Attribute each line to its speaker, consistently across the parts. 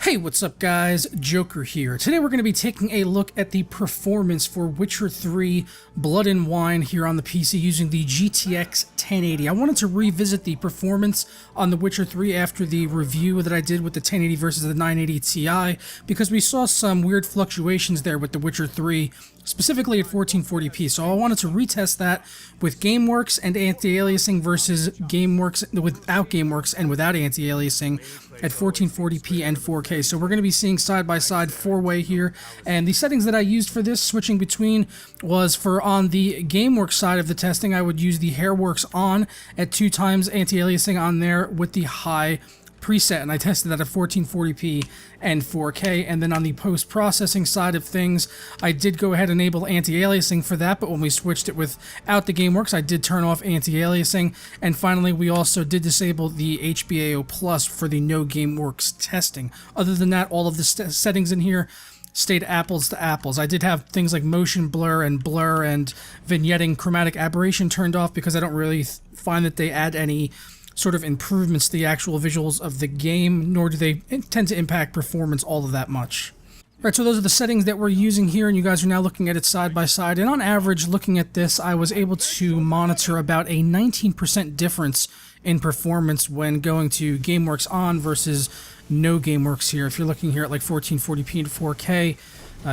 Speaker 1: Hey, what's up guys? Joker here. Today we're going to be taking a look at the performance for Witcher 3 Blood and Wine here on the PC using the GTX 1080. I wanted to revisit the performance on the Witcher 3 after the review that I did with the 1080 versus the 980 Ti because we saw some weird fluctuations there with the Witcher 3, specifically at 1440p. So I wanted to retest that with Gameworks and anti-aliasing versus Gameworks without Gameworks and without anti-aliasing at 1440p and 4K. So we're going to be seeing side-by-side four-way here, and the settings that I used for this switching between was for on the Gameworks side of the testing, I would use the Hairworks on at 2 times anti-aliasing on there with the high preset, and I tested that at 1440p and 4K. And then on the post-processing side of things, I did go ahead and enable anti-aliasing for that, but when we switched it without the Gameworks, I did turn off anti-aliasing. And finally, we also did disable the HBAO Plus for the no Gameworks testing. Other than that, all of the settings in here stayed apples to apples. I did have things like motion blur and vignetting, chromatic aberration turned off because I don't really find that they add any sort of improvements to the actual visuals of the game, nor do they tend to impact performance all of that much. Right, so those are the settings that we're using here, and you guys are now looking at it side by side. And on average, looking at this, I was able to monitor about a 19% difference in performance when going to Gameworks on versus no Gameworks here. If you're looking here at like 1440p and 4K,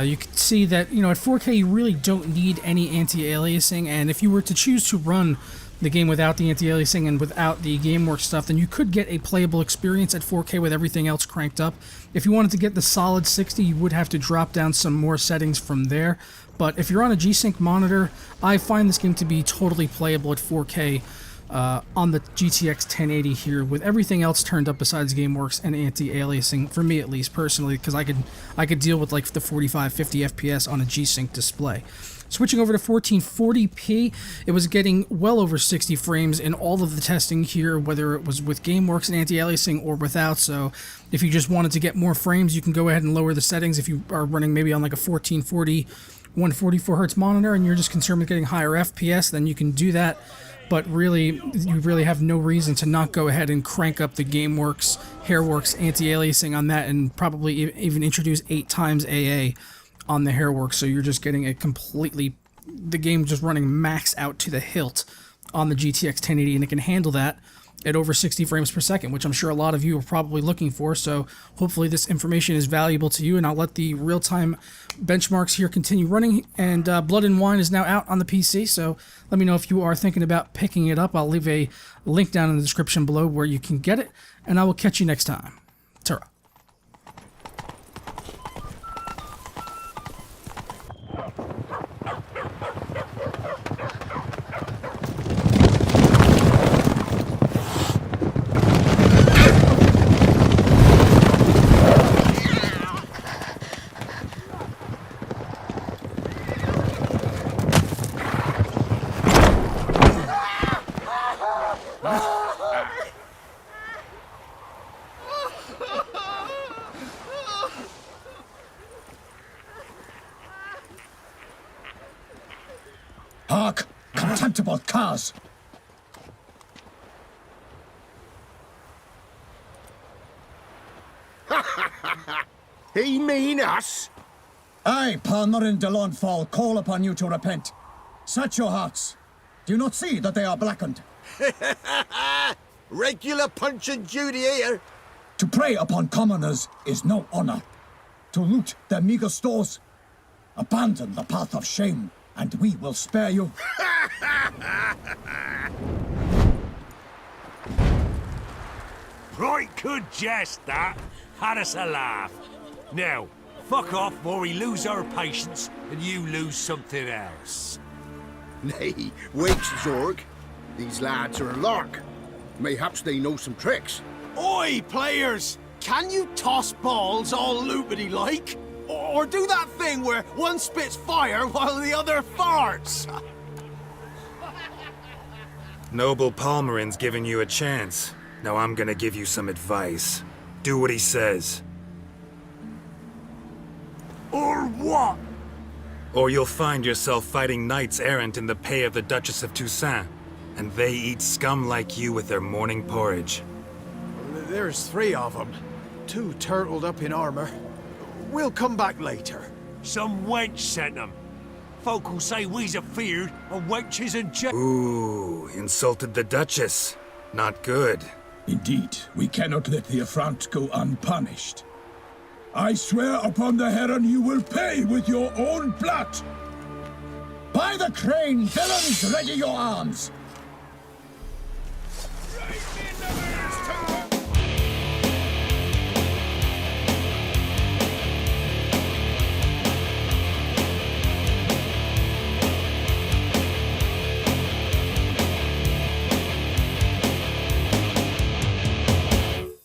Speaker 1: you can see that, at 4K you really don't need any anti-aliasing, and if you were to choose to run the game without the anti-aliasing and without the Gameworks stuff, then you could get a playable experience at 4K with everything else cranked up. If you wanted to get the solid 60, you would have to drop down some more settings from there. But if you're on a G-Sync monitor, I find this game to be totally playable at 4K on the GTX 1080 here, with everything else turned up besides Gameworks and anti-aliasing, for me at least personally, because I could deal with like the 45-50 FPS on a G-Sync display. Switching over to 1440p, it was getting well over 60 frames in all of the testing here, whether it was with Gameworks and anti-aliasing or without. So if you just wanted to get more frames, you can go ahead and lower the settings. If you are running maybe on like a 1440, 144 hertz monitor and you're just concerned with getting higher FPS, then you can do that. But really, you really have no reason to not go ahead and crank up the Gameworks, Hairworks, anti-aliasing on that, and probably even introduce 8 times AA on the Hairworks, so you're just getting the game just running max out to the hilt on the GTX 1080, and it can handle that at over 60 frames per second, which I'm sure a lot of you are probably looking for. So hopefully this information is valuable to you, and I'll let the real-time benchmarks here continue running. And Blood and Wine is now out on the PC, so let me know if you are thinking about picking it up. I'll leave a link down in the description below where you can get it, and I will catch you next time. Ta-ra.
Speaker 2: Hark! Contemptible curs!
Speaker 3: He mean us?
Speaker 2: I, Palmerin de Lawnfall, call upon you to repent. Search your hearts. Do you not see that they are blackened?
Speaker 3: Regular Punch and Judy here.
Speaker 2: To prey upon commoners is no honor. To loot their meager stores, abandon the path of shame, and we will spare you.
Speaker 4: Right good jest, that. Had us a laugh. Now, fuck off before we lose our patience and you lose something else.
Speaker 3: Nay, wait, Zorg. These lads are a lark. Mayhaps they know some tricks.
Speaker 5: Oi, players! Can you toss balls all loopity-like? Or do that thing where one spits fire while the other farts?
Speaker 6: Noble Palmerin's giving you a chance. Now I'm gonna give you some advice. Do what he says.
Speaker 4: Or what?
Speaker 6: Or you'll find yourself fighting knights errant in the pay of the Duchess of Toussaint, and they eat scum like you with their morning porridge.
Speaker 5: There's 3 of them. too turtled up in armor. We'll come back later.
Speaker 4: Some wench sent them. Folk will say we's afeard of wenches and
Speaker 6: Ooh, insulted the Duchess. Not good.
Speaker 2: Indeed, we cannot let the affront go unpunished. I swear upon the heron you will pay with your own blood! By the crane, villains, ready your arms!